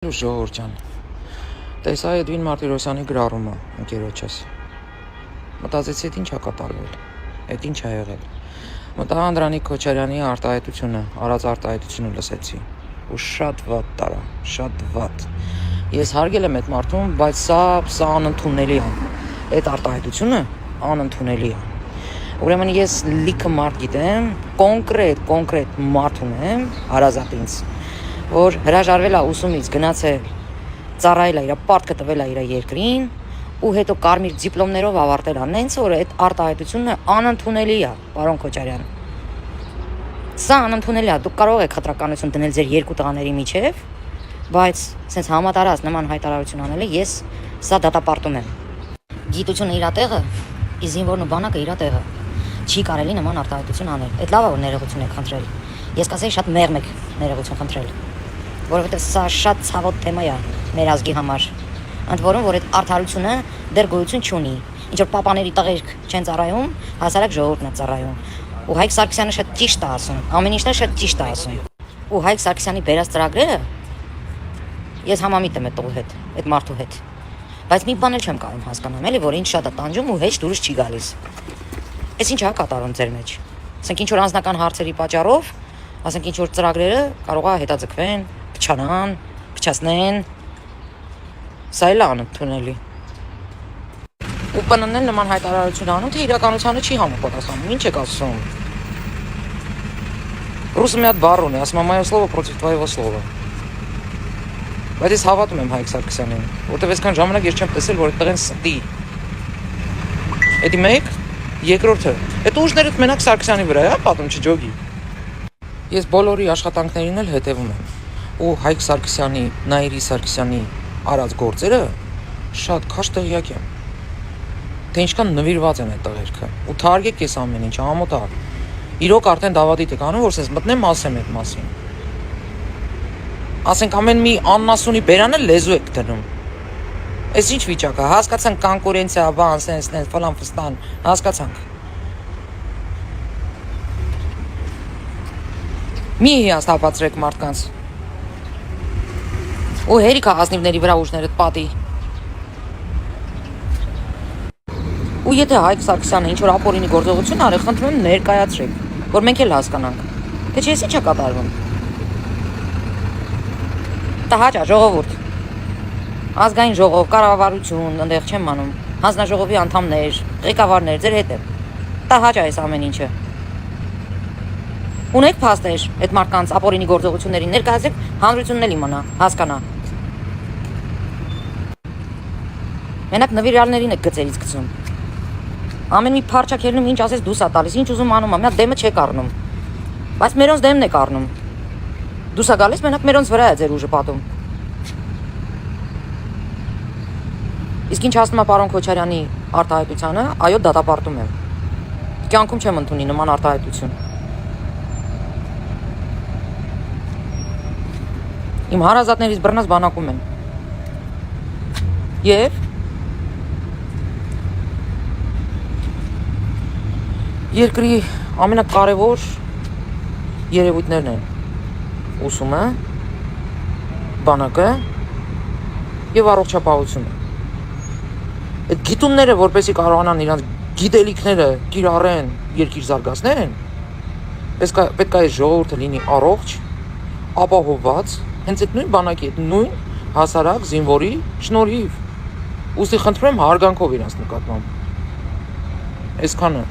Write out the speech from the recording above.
Ժողովուրդ ջան, տեսա Էդվին Մարտիրոսյանի գրառումը ընկերոջս։ Մտածեցի, այդ ինչ ա կատարվել, այդ ինչ ա եղել։ Մտա Անդրանիկ Քոչարյանի արտահայտությունը, արած արտահայտությունը լսեցի ու շատ վատ տարա, շատ վատ։ Ես հարգել եմ այդ մարդուն, բայց սա անընդունելի է։ Այդ արտահայտությունը անընդունելի է։ Ուրեմն ես լիքը մարդ գիտեմ, կոնկրետ մարդ ունեմ, հարազատ ինձ, որ հրաժարվել է ուսումից, գնացել, ծառայել է իր պարտքը տվել է իր երկրին ու հետո կարմիր դիպլոմներով ավարտել է, նենց որ այդ արտահայտությունը անընդունելի է, պարոն Քոչարյան։ Սա անընդունելի է, դուք կարող եք խտրականություն դնել ձեր երկու տղաների միջև, բայց սենց համատարած նման հայտարարություն անելը ես սա դատապարտում եմ։ Գիտությունը իր տեղը, իսկ զինվորն ու բանակը իր տեղը։ Չի կարելի նման արտահայտություն անել։ Այդ լավ է, որ ներողություն եք խնդրել։ Ես կասեի շատ մեղմ եք ներողություն խնդրել, որովհետև սա շատ ցավոտ թեմա է մեր ազգի համար։ Ընդ որում, որ այդ արդարությունը դեռ գոյություն չունի։ Ինչ որ պապաների տղերք չեն ծառայում, հասարակ ժողովուրդն է ծառայում։ Ու Հայկ Սարգսյանը շատ ճիշտ է ասում, ամեն ինչն է շատ ճիշտ է ասում։ Ու Հայկ Սարգսյանի բերած ծրագրերը ես համամիտ եմ այդ տղու հետ, այդ մարդու հետ։ Բայց մի բան էլ չեմ կարող հասկանամ, էլի, որ ինչ շատ է տանջում ու հեչ դուրս չի գալիս։ Էս ինչ է կատարում ձեր մեջ։ Ասենք ինչ որ անձնական հարցերի պատճառով, ասենք ինչ որ ծրագրերը կարող է հետաձգվեն, փչանան, փչացնեն։ Սա էլ անընդունելի։ Ու ՊՆՆ-ն նման հայտարարություն անում, թե իրականությանը չի համապատասխանում։ Ինչ եք ասում։ Ռուսը մի հատ բառ ունի, ասում է «Մое слово против твоего слова»։ Բայց ես հավատում եմ Հայկ Սարգսյանին, որտեղ այսքան ժամանակ ես չեմ տեսել, որ այդ տղեն ստի։ Էդի մեկ, երկրորդը, այդ ուժները մենակ Սարգսյանի վրա է, պատում չջոգի։ Ես բոլորի աշխատանքներին էլ հետևում եմ։ Ու Հայկ Սարգսյանի, Նաիրի Սարգսյանի արած գործերը շատ քաշ տեղյակ եմ։ Թե ինչքան նվիրված են այդ տղերքը։ Ու թարգեք ես ամեն ինչ, համոթա։ Իրոք արդեն դավադիտ եք անում, որ սենց մտնեմ ասեմ այդ մասին։ Ասենք ամեն մի աննասունի բերանը լեզու եք դնում։ Այս ինչ վիճակ է, հասկացանք կոնկուրենցիա, բան, սենց, ֆլան ֆստան, հասկացանք։ Մի հիասթափացրեք մարդկանց։ Ու հերիք է ազնիվների վրա ուժներդ պատի։ Ու եթե Հայկ Սարգսյանը ինչ որ ապօրինի գործողություն արի, խնդրում եմ ներկայացրեք, որ մենք էլ հասկանանք, թե չէ ինչ է կատարվում։ Տհաճ է ժողովուրդ։ Ազգային ժողով, կառավարություն, այնտեղ չեմ անում, հանձնաժողովի անդամներ, ղեկավարներ, ձեր հետ եմ։ Տհաճ է այս ամեն ինչը։ Ունեք փաստեր այդ մարդկանց ապօրինի գործողություններին, ներկայացրեք, հանրությունն էլ իմանա, հասկանա։ Մենակ նվիրյալներին եք գծերից գցում։ Ամեն մի փարչակերնում ինչ ասես դուս ա տալիս, ինչ ուզում անում ա, մի հատ դեմը չեք առնում։ Բայց մերոնց դեմն եք առնում։ Դուս ա գալիս, մենակ մերոնց վրա է ձեր ուժը պատում։ Իսկ ինչ ասում է պարոն Քոչարյանի արտահայտությանը, այո, դատապարտում եմ։ Կյանքում չեմ ընդունի նման արտահայտություն։ Իմ հարազատներից բռնած բանակում եմ։ Եվ երկրի ամենակարևոր երևույթներն են ուսումը, բանակը եւ առողջապահությունը։ Այդ գիտումները, որպեսզի կարողանան իրանց գիտելիքները կիրառեն երկիր զարգացնեն, պետք է ժողովուրդը լինի առողջ, ապահովված, հենց այդ նույն բանակի, այդ նույն հասարակ զինվորի շնորհիվ։ Ուստի խնդրում եմ հարգանքով իրանց նկատմամբ։ Այսքանը։